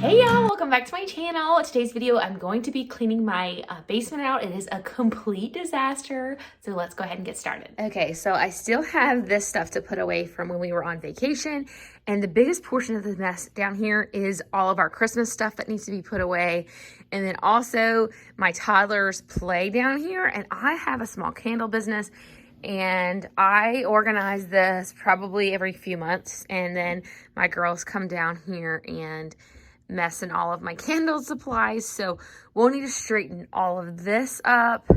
Hey y'all, welcome back to my channel. Today's video, I'm going to be cleaning my basement out. It is a complete disaster. So let's go ahead and get started. Okay, so I still have this stuff to put away from when we were on vacation. And the biggest portion of the mess down here is all of our Christmas stuff that needs to be put away. And then also my toddlers play down here. And I have a small candle business. And I organize this probably every few months. And then my girls come down here and mess in all of my candle supplies, so we'll need to straighten all of this up.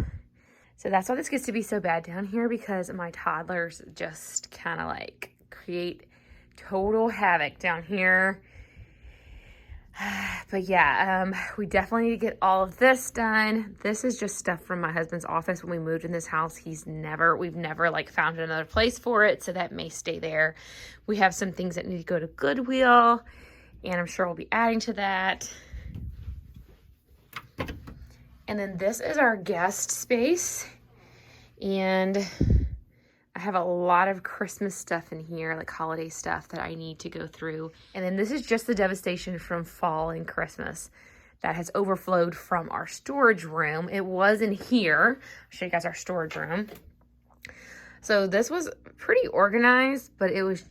So that's why this gets to be so bad down here, because my toddlers just kind of like create total havoc down here. But yeah, we definitely need to get all of this done. This is just stuff from my husband's office when we moved in this house. We've never like found another place for it, so that may stay there. We have some things that need to go to Goodwill, and I'm sure we'll be adding to that. And then this is our guest space. And I have a lot of Christmas stuff in here, like holiday stuff that I need to go through. And then this is just the devastation from fall and Christmas that has overflowed from our storage room. It was in here. I'll show you guys our storage room. So this was pretty organized, but it was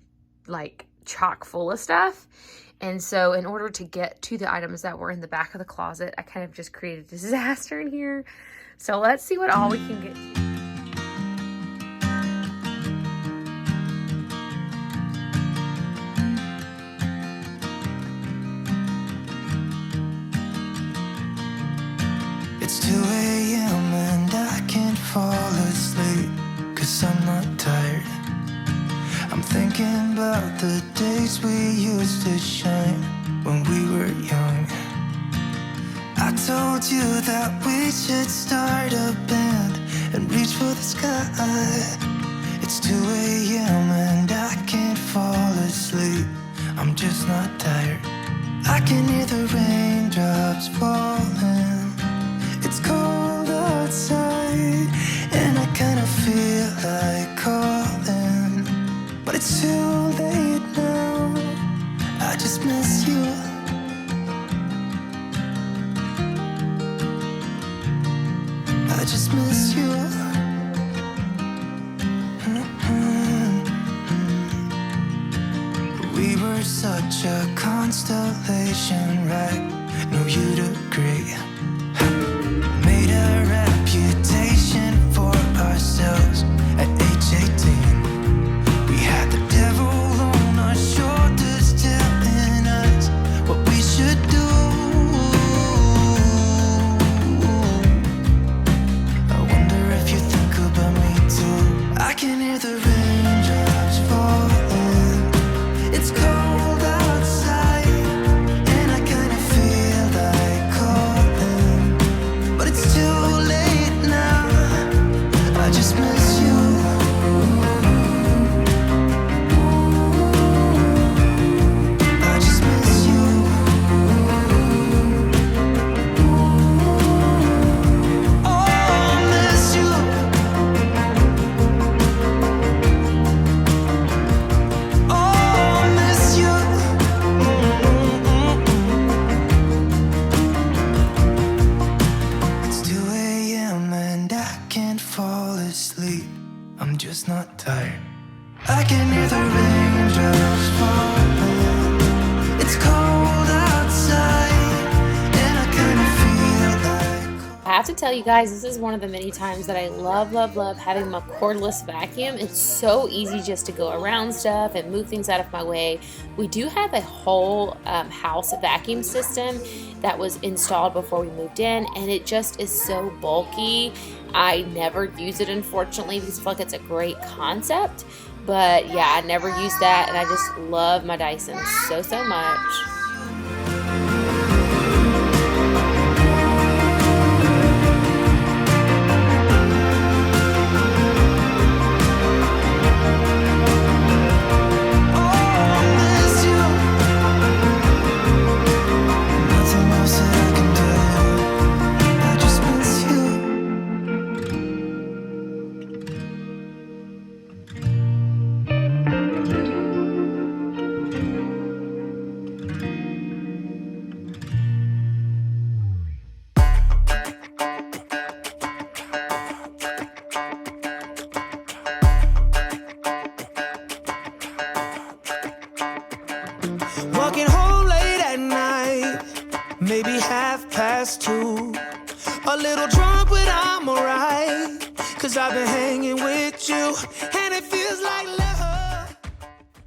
like chock full of stuff. And so in order to get to the items that were in the back of the closet, I kind of just created a disaster in here. So let's see what all we can get to. It's 2 a.m. and I can't fall asleep, 'cause I'm not tired. I'm thinking about the days we used to shine when we were young. I told you that we should start a band and reach for the sky. It's 2 a.m. and I can't fall asleep. I'm just not tired. I can hear the raindrops falling. It's cold outside and I kind of feel like calling, but it's too late now. I just miss you. I just miss you. We were such a constellation, right? No, you'd agree. Made a reputation for ourselves at age 18. We had the devil on our shoulders telling us what we should do. I wonder if you think about me too. I can hear the raindrops falling. It's cold outside and I kind of feel like calling, but it's too late now. I just miss you. I just miss you. Oh, I miss you. Oh, I miss you. It's 2 a.m. and I can't fall asleep. I'm just not tired. I can hear the raindrops falling. It's cold outside and I kind of feel like I have to tell you guys, this is one of the many times that I love having my cordless vacuum. It's so easy just to go around stuff and move things out of my way. We do have a whole house vacuum system that was installed before we moved in, and it just is so bulky. I never use it, unfortunately, because I feel like it's a great concept. But yeah, I never use that, and I just love my Dyson so much. nothing else that I can do. I just miss you. past 2. A little drunk, but I'm alright, 'cause I've been hanging with you, and it feels like love.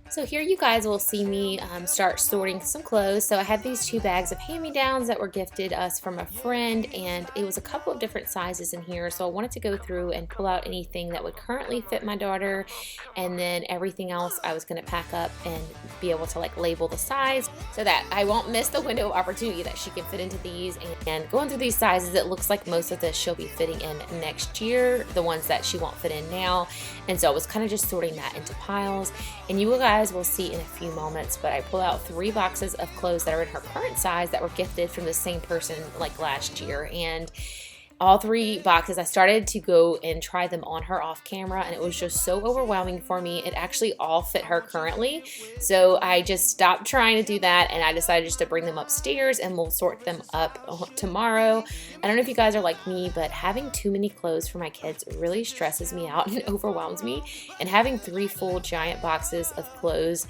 So here you guys will see me start sorting some clothes. So I had these 2 bags of hand-me-downs that were gifted us from a friend, and it was a couple of different sizes in here. So I wanted to go through and pull out anything that would currently fit my daughter, and then everything else I was going to pack up and be able to like label the size so that I won't miss the window of opportunity that she can fit into these. And going through these sizes, it looks like most of this she'll be fitting in next year, the ones that she won't fit in now. And so I was kind of just sorting that into piles, and you guys will see in a few moments, but I pulled out 3 boxes of clothes that are in her current size that were gifted from the same person like last year. And all 3 boxes, I started to go and try them on her off camera, and it was just so overwhelming for me. It actually all fit her currently, so I just stopped trying to do that, and I decided just to bring them upstairs and we'll sort them up tomorrow. I don't know if you guys are like me, but having too many clothes for my kids really stresses me out and overwhelms me, and having 3 full giant boxes of clothes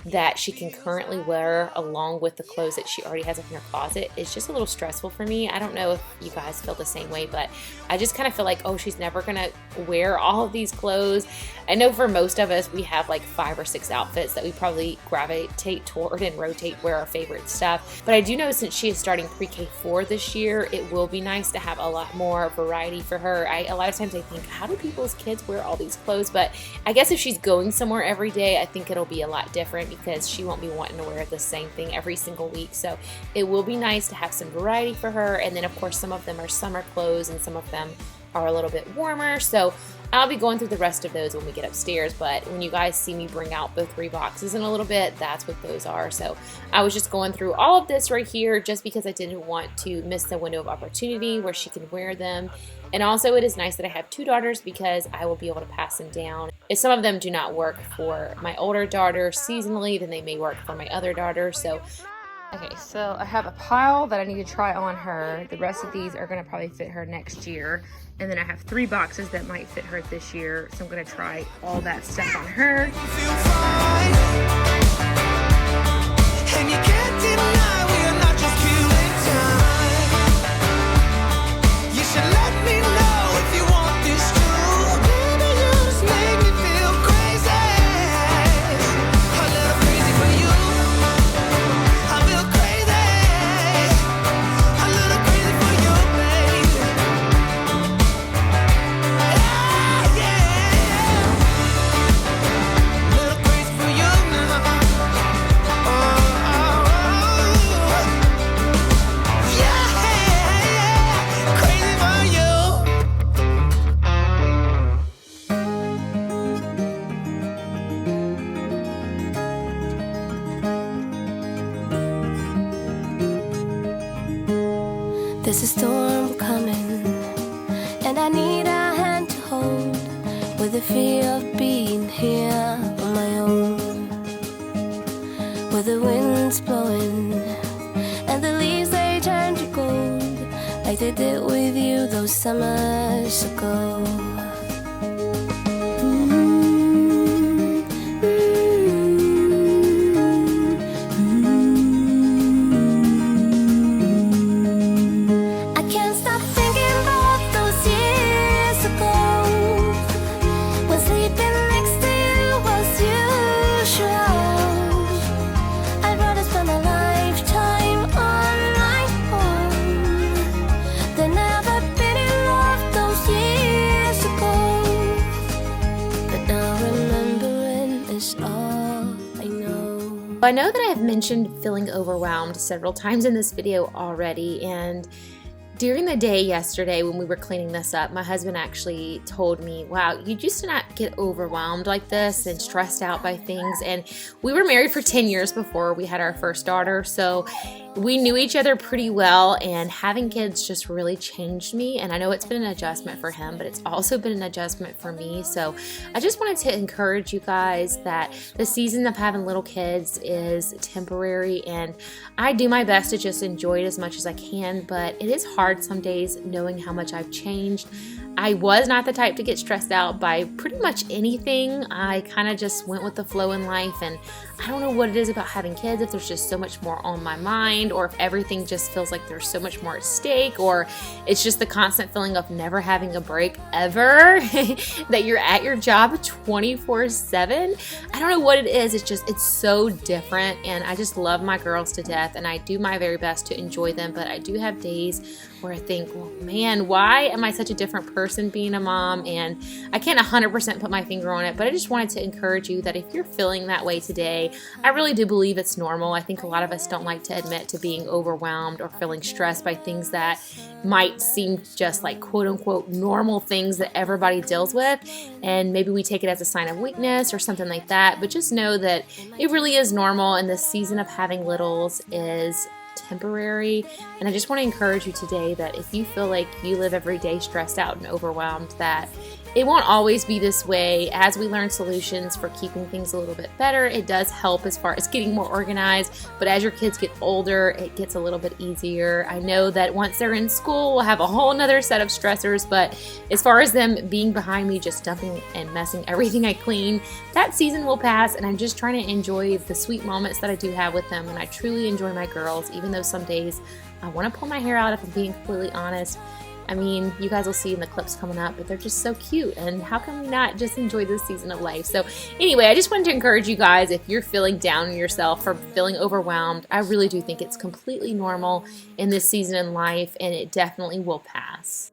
that she can currently wear along with the clothes that she already has in her closet is just a little stressful for me. I don't know if you guys feel the same way, but I just kind of feel like, oh, she's never gonna wear all of these clothes. I know for most of us, we have like 5 or 6 outfits that we probably gravitate toward and rotate, wear our favorite stuff. But I do know since she is starting pre-K4 this year, it will be nice to have a lot more variety for her. A lot of times I think, how do people's kids wear all these clothes? But I guess if she's going somewhere every day, I think it'll be a lot different, because she won't be wanting to wear the same thing every single week. So it will be nice to have some variety for her. And then of course some of them are summer clothes and some of them are a little bit warmer. So I'll be going through the rest of those when we get upstairs, but when you guys see me bring out the 3 boxes in a little bit, that's what those are. So I was just going through all of this right here just because I didn't want to miss the window of opportunity where she can wear them. And also it is nice that I have 2 daughters because I will be able to pass them down. If some of them do not work for my older daughter seasonally, then they may work for my other daughter. So okay, so I have a pile that I need to try on her. The rest of these are gonna probably fit her next year. And then I have 3 boxes that might fit her this year. So I'm gonna try all that stuff on her. And you can't deny we are not just killing time. You should let me know if you want this too. Baby, you just make me feel crazy. A little crazy for you. I feel crazy. A little crazy for you, baby. Yeah, yeah. A little crazy for you now. There's a storm coming, and I need a hand to hold, with the fear of being here on my own, where the wind's blowing and the leaves they turn to gold, like they did with you those summers ago. I know that I have mentioned feeling overwhelmed several times in this video already, and during the day yesterday when we were cleaning this up, my husband actually told me, wow, you used to not get overwhelmed like this and stressed out by things. And we were married for 10 years before we had our first daughter, so we knew each other pretty well, and having kids just really changed me. And I know it's been an adjustment for him, but it's also been an adjustment for me. So I just wanted to encourage you guys that the season of having little kids is temporary, and I do my best to just enjoy it as much as I can, but it is hard some days knowing how much I've changed. I was not the type to get stressed out by pretty much anything. I kind of just went with the flow in life, and I don't know what it is about having kids, if there's just so much more on my mind, or if everything just feels like there's so much more at stake, or it's just the constant feeling of never having a break ever, that you're at your job 24/7. I don't know what it is. It's so different, and I just love my girls to death, and I do my very best to enjoy them, but I do have days where I think, well, man, why am I such a different person being a mom? And I can't 100% put my finger on it, but I just wanted to encourage you that if you're feeling that way today, I really do believe it's normal. I think a lot of us don't like to admit to being overwhelmed or feeling stressed by things that might seem just like quote unquote normal things that everybody deals with. And maybe we take it as a sign of weakness or something like that, but just know that it really is normal, and this season of having littles is temporary. And I just want to encourage you today that if you feel like you live every day stressed out and overwhelmed, that it won't always be this way. As we learn solutions for keeping things a little bit better, it does help as far as getting more organized. But as your kids get older, it gets a little bit easier. I know that once they're in school, we'll have a whole nother set of stressors. But as far as them being behind me, just dumping and messing everything I clean, that season will pass. And I'm just trying to enjoy the sweet moments that I do have with them. And I truly enjoy my girls, even though some days I want to pull my hair out, if I'm being completely honest. I mean, you guys will see in the clips coming up, but they're just so cute, and how can we not just enjoy this season of life? So anyway, I just wanted to encourage you guys, if you're feeling down on yourself or feeling overwhelmed, I really do think it's completely normal in this season in life, and it definitely will pass.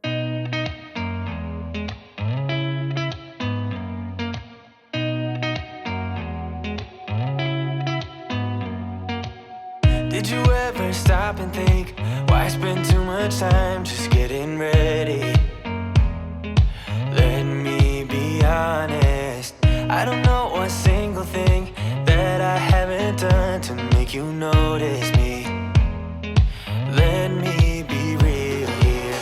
Did you ever stop and think, why spend too much time just getting ready? Let me be honest, I don't know a single thing that I haven't done to make you notice me. Let me be real here.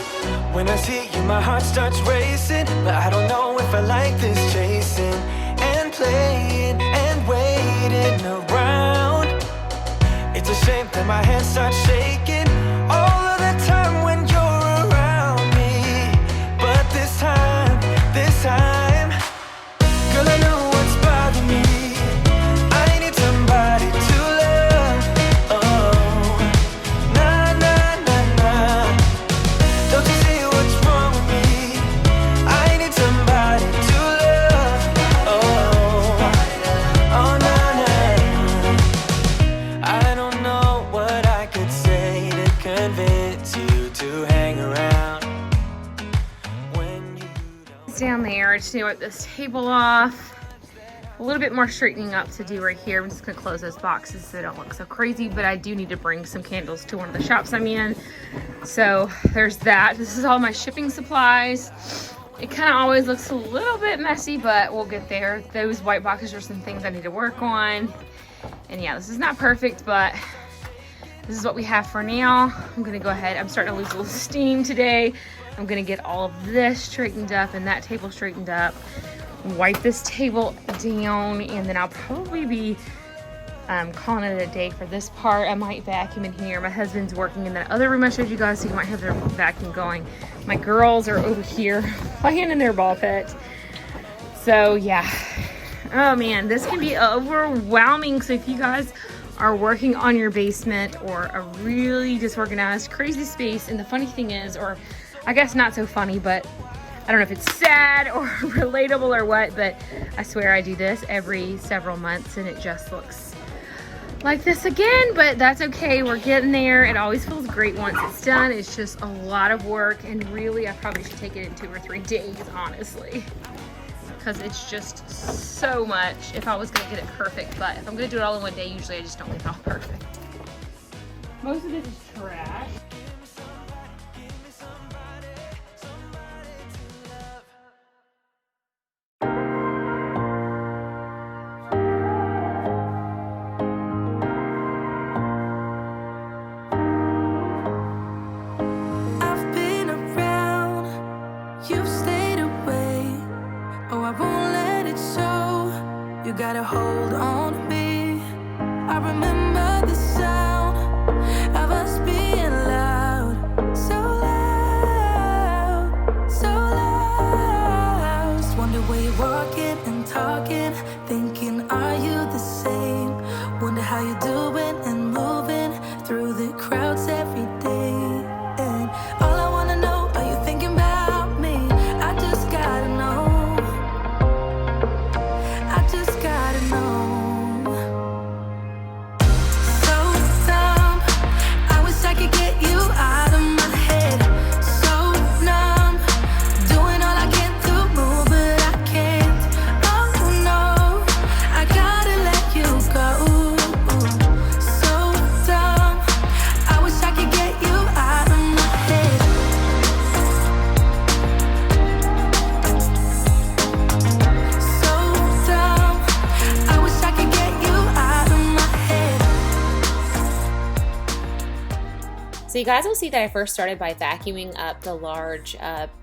When I see you, my heart starts racing, but I don't know if I like this chasing and playing and waiting around. It's a shame that my hands start shaking all of the time when you're around me. But this time, girl, I know what's bothering me. I need somebody to love. Oh, nah, nah, nah, nah. Don't you see what's wrong with me? I need somebody to love. Oh, oh, nah, nah. I don't know what I could say to convince you to hang around when you don't. Down there, I just need to wipe this table off. A little bit more straightening up to do right here. I'm just gonna close those boxes so they don't look so crazy, but I do need to bring some candles to one of the shops I'm in. So there's that. This is all my shipping supplies. It kind of always looks a little bit messy, but we'll get there. Those white boxes are some things I need to work on. And yeah, this is not perfect, but this is what we have for now. I'm gonna go ahead. I'm starting to lose a little steam today. I'm gonna get all of this straightened up and that table straightened up. Wipe this table down, and then I'll probably be calling it a day for this part. I might vacuum in here. My husband's working in that other room I showed you guys, so you might have their vacuum going. My girls are over here playing in their ball pit. So yeah. Oh man, this can be overwhelming. So if you guys are working on your basement or a really disorganized, crazy space, and the funny thing is, or I guess not so funny, but I don't know if it's sad or relatable or what, but I swear I do this every several months and it just looks like this again, but that's okay. We're getting there. It always feels great once it's done. It's just a lot of work, and really I probably should take it in 2 or 3 days, honestly, because it's just so much if I was gonna get it perfect. But if I'm gonna do it all in one day, usually I just don't get it all perfect. Most of this is trash. I've been around, you've stayed away. Oh, I won't let it show. You got a hold on me. I remember the sound of us being loud, so loud, so loud. you walking and talking, thinking, are you the same? Wonder how you're doing and moving through the crowds every day. And all I wanna know, are you thinking about me? I just gotta know. I just gotta know. So dumb, I wish I could get you out of my head. So numb, doing all I can to move, but I can't. Oh no, I gotta let you go. So dumb, I wish I could get you out of my head. So dumb, I wish I could get you out of my head. So you guys will see that I first started by vacuuming up the large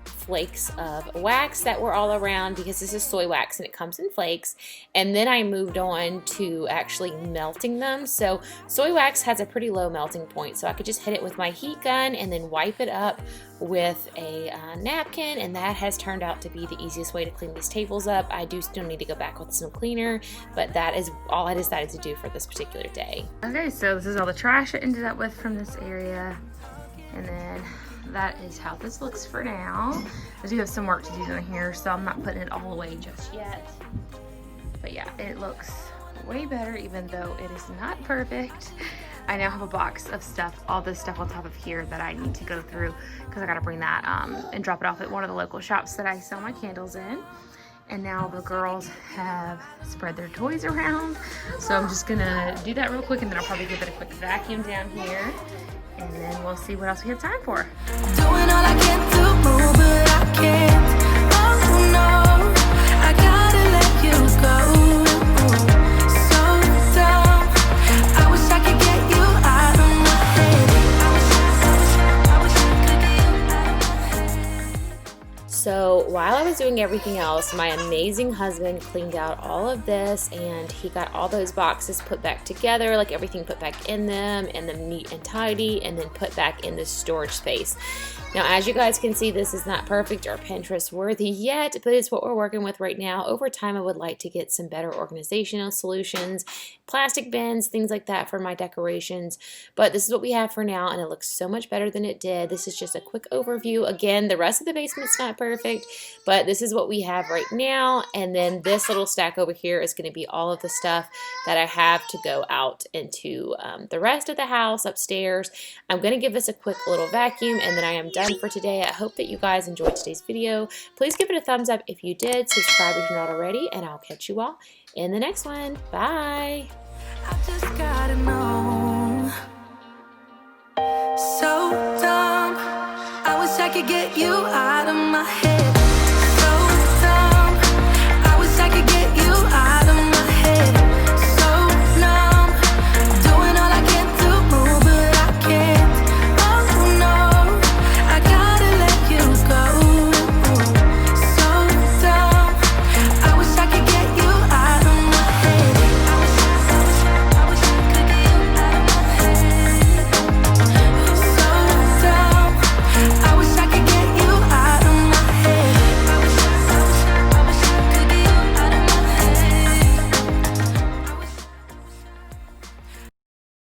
flakes of wax that were all around, because this is soy wax and it comes in flakes. And then I moved on to actually melting them. So soy wax has a pretty low melting point, so I could just hit it with my heat gun and then wipe it up with a napkin, and that has turned out to be the easiest way to clean these tables up. I do still need to go back with some cleaner, but that is all I decided to do for this particular day. Okay, so this is all the trash I ended up with from this area, and then that is how this looks for now. I do have some work to do in here, so I'm not putting it all away just yet. But yeah, it looks way better, even though it is not perfect. I now have a box of stuff, all this stuff on top of here that I need to go through, because I gotta bring that and drop it off at one of the local shops that I sell my candles in. And now the girls have spread their toys around, so I'm just gonna do that real quick, and then I'll probably give it a quick vacuum down here, and then we'll see what else we have time for. Doing all I can to move, but I can't. Oh no, I gotta let you go. So dumb, I wish I could get you out of my head. I wish I could get you out of my head. So while I was doing everything else, my amazing husband cleaned out all of this, and he got all those boxes put back together, like everything put back in them, and them neat and tidy, and then put back in the storage space. Now, as you guys can see, this is not perfect or Pinterest worthy yet, but it's what we're working with right now. Over time, I would like to get some better organizational solutions, plastic bins, things like that for my decorations. But this is what we have for now, and it looks so much better than it did. This is just a quick overview. Again, the rest of the basement's not perfect, but this is what we have right now. And then this little stack over here is going to be all of the stuff that I have to go out into the rest of the house upstairs. I'm going to give this a quick little vacuum, and then I am done for today. I hope that you guys enjoyed today's video. Please give it a thumbs up if you did. Subscribe if you're not already, and I'll catch you all in the next one. Bye. I just gotta know. So dumb, I wish I could get you out of my head.